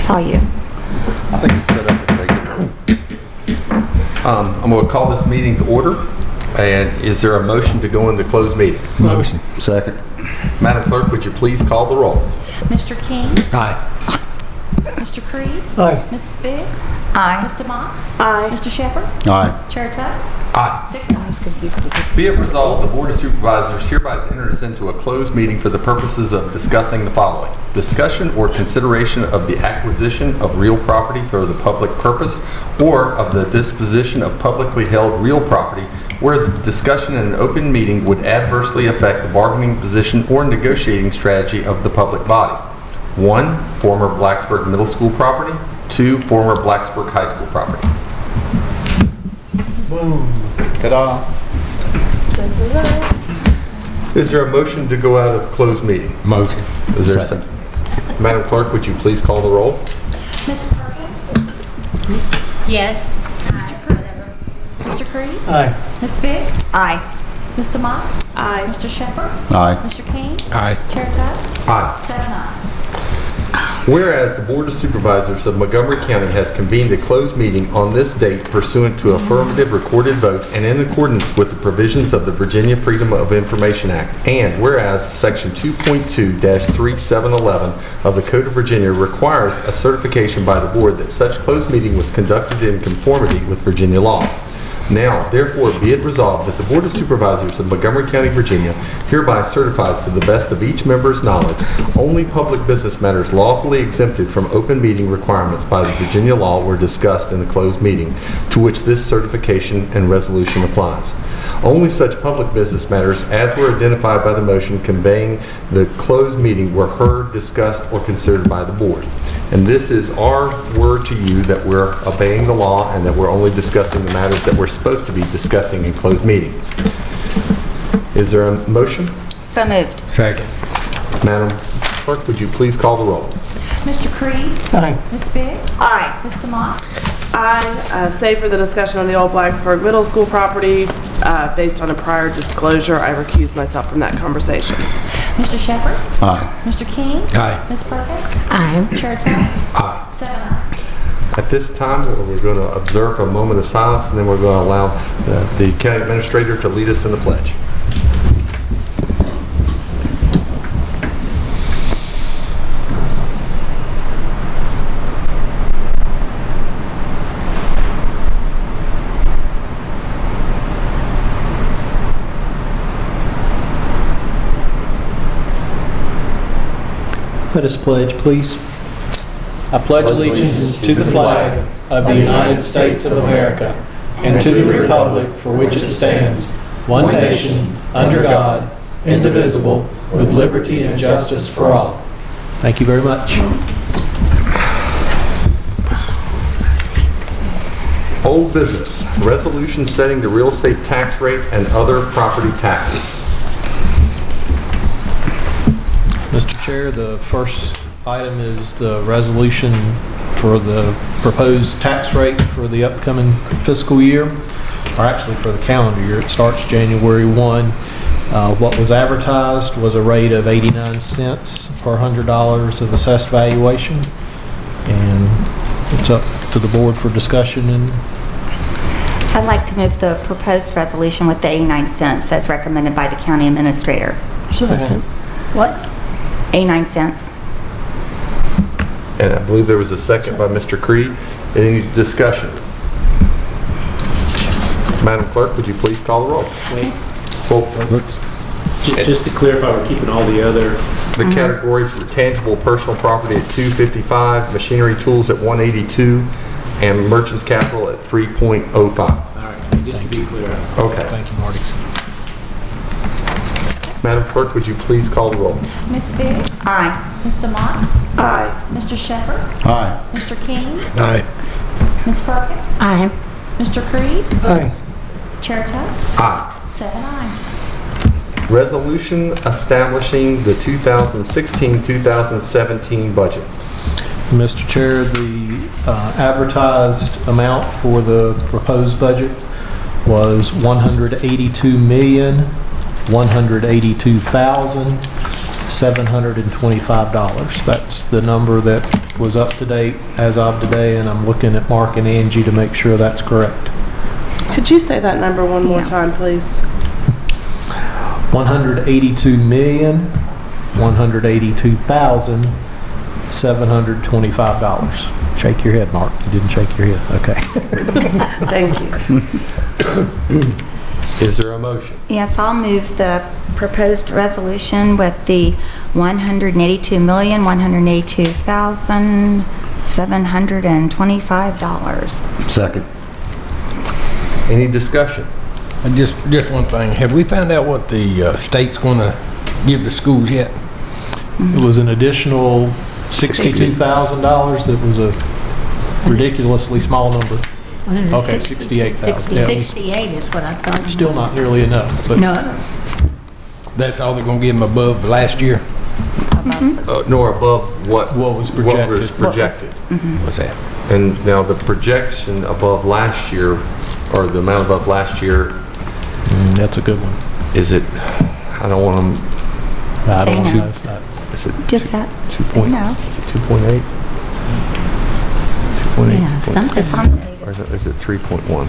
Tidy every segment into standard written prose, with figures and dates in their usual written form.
tell you. I think it's set up if they get I'm going to call this meeting to order. And is there a motion to go into closed meeting? Motion. Second. Madam Clerk, would you please call the roll? Mr. King? Aye. Mr. Creed? Aye. Ms. Biggs? Aye. Mr. Motts? Aye. Mr. Shepherd? Aye. Chair Tuck? Aye. 6 ayes. Be it resolved, the Board of Supervisors hereby enters into a closed meeting for the purposes of discussing the following: discussion or consideration of the acquisition of real property for the public purpose, or of the disposition of publicly held real property where the discussion in an open meeting would adversely affect the bargaining position or negotiating strategy of the public body. 1. Former Blacksburg Middle School property. 2. Former Blacksburg High School property. Boom. Ta-da. Is there a motion to go out of closed meeting? Motion. Is there a second? Madam Clerk, would you please call the roll? Ms. Perkins? Yes. Mr. Creed? Aye. Ms. Biggs? Aye. Mr. Motts? Aye. Mr. Shepherd? Aye. Mr. King? Aye. Chair Tuck? Aye. 7 ayes. Whereas the Board of Supervisors of Montgomery County has convened a closed meeting on this date pursuant to affirmative recorded vote and in accordance with the provisions of the Virginia Freedom of Information Act, and whereas Section 2.2-3711 of the Code of Virginia requires a certification by the Board that such closed meeting was conducted in conformity with Virginia law. Now, therefore, be it resolved that the Board of Supervisors of Montgomery County, Virginia hereby certifies to the best of each member's knowledge only public business matters lawfully exempted from open meeting requirements by the Virginia law were discussed in the closed meeting to which this certification and resolution applies. Only such public business matters as were identified by the motion conveying the closed meeting were heard, discussed, or considered by the Board. And this is our word to you that we're obeying the law and that we're only discussing the matters that we're supposed to be discussing in closed meeting. Is there a motion? So moved. Second. Madam Clerk, would you please call the roll? Mr. Creed? Aye. Ms. Biggs? Aye. Mr. Motts? Aye. Save for the discussion on the old Blacksburg Middle School property. Based on a prior disclosure, I recuse myself from that conversation. Mr. Shepherd? Aye. Mr. King? Aye. Ms. Perkins? Aye. Chair Tuck? Aye. 7 ayes. At this time, we're going to observe a moment of silence, and then we're going to allow the county administrator to lead us in the pledge. Let us pledge, please. I pledge allegiance to the flag of the United States of America and to the republic for which it stands, one nation, under God, indivisible, with liberty and justice for all. Thank you very much. Old business, resolution setting the real estate tax rate and other property taxes. Mr. Chair, the first item is the resolution for the proposed tax rate for the upcoming fiscal year, or actually for the calendar year. It starts January 1. What was advertised was a rate of 89 cents per $100 of assessed valuation, and it's up to the board for discussion. And I'd like to move the proposed resolution with the 89 cents as recommended by the county administrator. Second. What? 89 cents. And I believe there was a second by Mr. Creed. Any discussion? Madam Clerk, would you please call the roll? Just to clarify, we're keeping all the other... The categories were tangible personal property at $255, machinery tools at $182, and merchants capital at $3.05. All right, just to be clear. Okay. thank you, Marty. Madam Clerk, would you please call the roll? Ms. Biggs? Aye. Mr. Motts? Aye. Mr. Shepherd? Aye. Mr. King? Aye. Ms. Perkins? Aye. Mr. Creed? Aye. Chair Tuck? Aye. 7 ayes. Resolution establishing the 2016-2017 budget. Mr. Chair, the advertised amount for the proposed budget was $182,182,725. That's the number that list was up to date as of today, and I'm looking at Mark and Angie to make sure that's correct. Could you say that number one more time, please? $182,182,725. Shake your head, Mark. You didn't shake your head. Okay. Thank you. Is there a motion? Yes, I'll move the proposed resolution with the $182,182,725. Second. Any discussion? And just one thing, have we found out what the state's going to give the schools yet? It was an additional $62,000. That was a ridiculously small number. What is it, Okay, 60? 68,000. Yeah, it was 68 is what I thought. still not nearly enough, but No, That's all they're going to give them above last year? Nor above what was projected. What was projected. What's that? And now the projection above last year, or the amount above last year, that's a good one. is it, I don't want to, I don't Hang know. on. It's not- is it Just that, 2 point, no. is it 2.8? 2.8, yeah, 2.6? something. It's on, Or is it 3.1?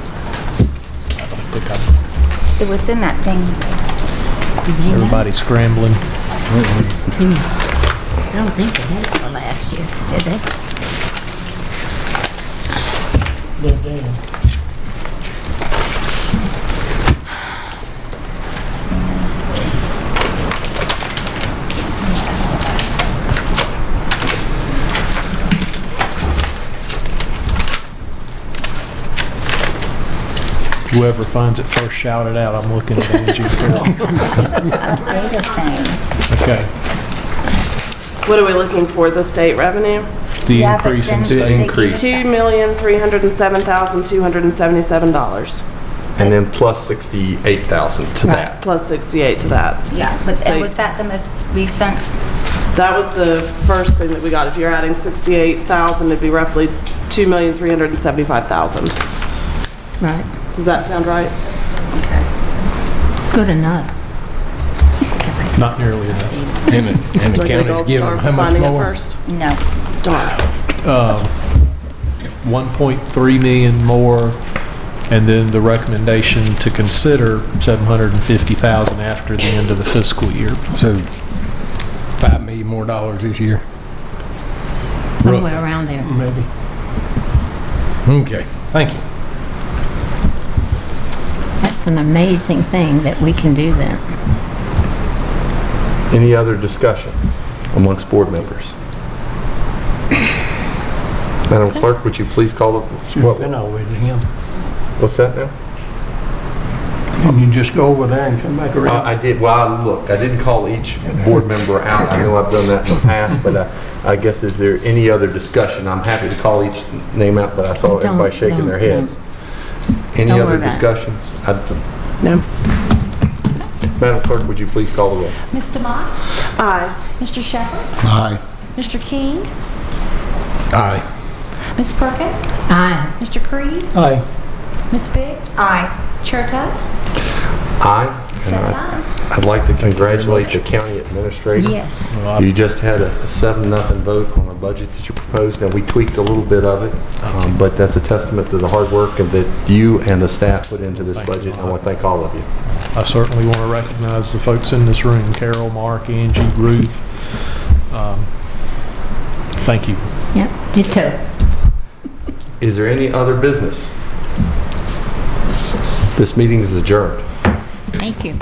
it was in that thing. Everybody's scrambling. I don't think they had it for last year, did they? Whoever finds it first, shout it out. I'm looking at Angie. Data thing. Okay. What are we looking for, the state revenue? The Yeah, but increase in then state. they increase. give us $2,307,277. And then plus 68,000 to that. Plus 68 to that. Yeah, but So- was that the most recent? That was the first thing that we got. If you're adding 68,000, it'd be roughly 2,375,000. Right. Does that sound right? Good enough. Not nearly enough. And the Do I get a county's gold giving star them for how much finding it more? first? No. Darn. 1.3 million more, and then the recommendation to consider 750,000 after the end of the fiscal year. So $5 million more this year? Somewhere Roughly. around there. Maybe. Okay, thank you. That's an amazing thing that we can do that. Any other discussion amongst board members? Madam Clerk, would you please call the, Been over to him. what's that now? And you just go over there and come back around. I did, well, look, I didn't call each board member out. I know I've done that in the past, but I guess is there any other discussion? I'm happy to call each name out, but I saw Don't- everybody shaking their don't- heads. Any Don't other worry about it. discussions? No. Madam Clerk, would you please call the roll? Mr. Motts? Aye. Mr. Shepherd? Aye. Mr. King? Aye. Ms. Perkins? Aye. Mr. Creed? Aye. Ms. Biggs? Aye. Chair Tuck? Aye. And 7 ayes. I'd like to congratulate the county administrator. Yes. You just had a 7-0 vote on the budget that you proposed. Now, we tweaked a little bit of it, but that's a testament to the hard work that you and the staff put into this budget. I want to thank all of you. I certainly want to recognize the folks in this room, Carol, Mark, Angie, Ruth. Thank you. Yep, ditto. Is there any other business? This meeting is adjourned. Thank you.